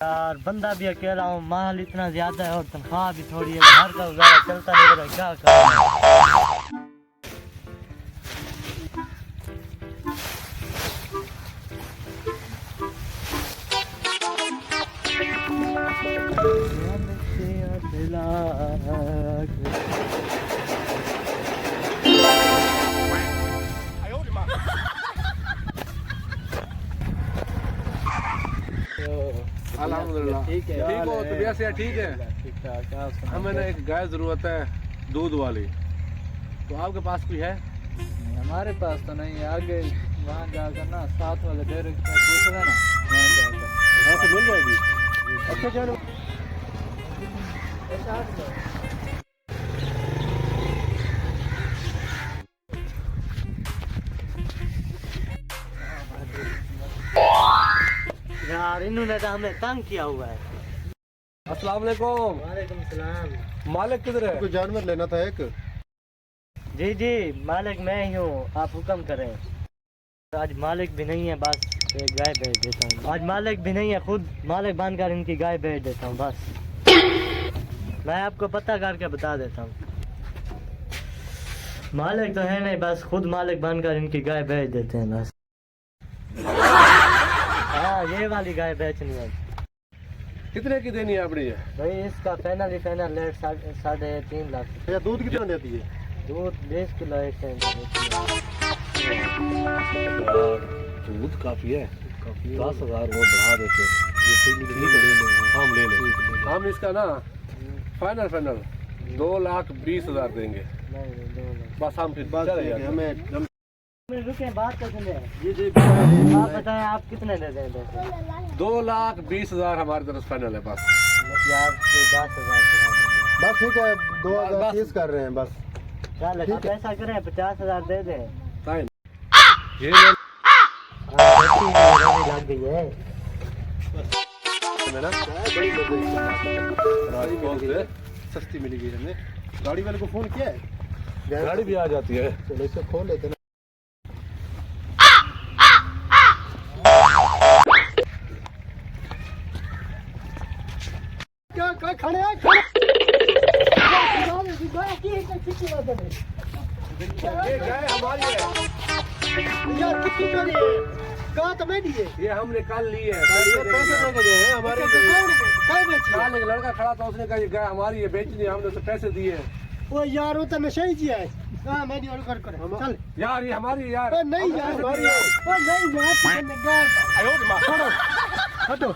यार बंदा भी अकेला हूँ, माल इतना ज्यादा है और तनख्वाह भी थोड़ी है, घर का गुजारा चलता नहीं रहा, क्या करूं। अल्हम्दुलिल्लाह ठीक है। ठीक हो तबीयत से? ठीक है, ठीक ठाक। हमें ना एक गाय जरूरत है दूध वाली, तो आपके पास कोई है? हमारे पास तो नहीं है, आगे वहाँ जाकर ना साथ वाले डेरे से पूछ लेना, वहाँ जाकर वहाँ से मिल जाएगी। अच्छा चलो। यार इन्होंने तो हमें तंग किया हुआ है। अस्सलाम वालेकुम। वालेकुम सलाम। मालिक किधर है? कोई जानवर लेना था एक। जी जी मालिक मैं ही हूँ, आप हुक्म करें। आज मालिक भी नहीं है, बस एक गाय भेज देता हूँ। आज मालिक भी नहीं है, खुद मालिक बनकर इनकी गाय भेज देता हूँ। बस मैं आपको पता करके बता देता हूँ, मालिक तो है नहीं, बस खुद मालिक बनकर इनकी गाय भेज देते हैं बस। हाँ ये वाली गाय बेचनी है। कितने की देनी है आपने ये? भाई इसका फाइनल ही फाइनल रेट 3.5 लाख। अच्छा दूध कितना देती है? दूध 20 किलो एक टाइम दूध काफी है, 10,000 वो बढ़ा देते हैं। हम ले लेंगे। हम इसका ना फाइनल 2,20,000 देंगे बस। हम फिर चले जाएंगे। हमें रुके बात कर सुने। जी आप बताएं आप कितने दे देंगे? 2,20,000 हमारी तरफ फाइनल है बस। आप 10,000 बस ठीक है, 2,30 कर रहे हैं बस। चल आप ऐसा करें 50,000 दे दें। फाइन ये ले लग गई है ना, बड़ी सस्ती मिली गई हमें। गाड़ी वाले को फोन किया है? गाड़ी भी आ जाती है। चलो इसे खोल लेते ना। क्या खड़े हैं? ये गाय हमारी है यार कितनी चोरी है? कहाँ तो मैं दिए? ये हमने कल ली है। पैसे दे के गए हैं हमारे। काय बेची? कल एक लड़का खड़ा था, उसने कहा ये गाय हमारी है, बेचनी है, हमने उसे पैसे दिए। वो यार वो तो नशा ही किया है। हाँ मैं नहीं ऑर्डर कर चल यार ये हमारी है यार। नहीं यार हमारी है। नहीं यार हटो।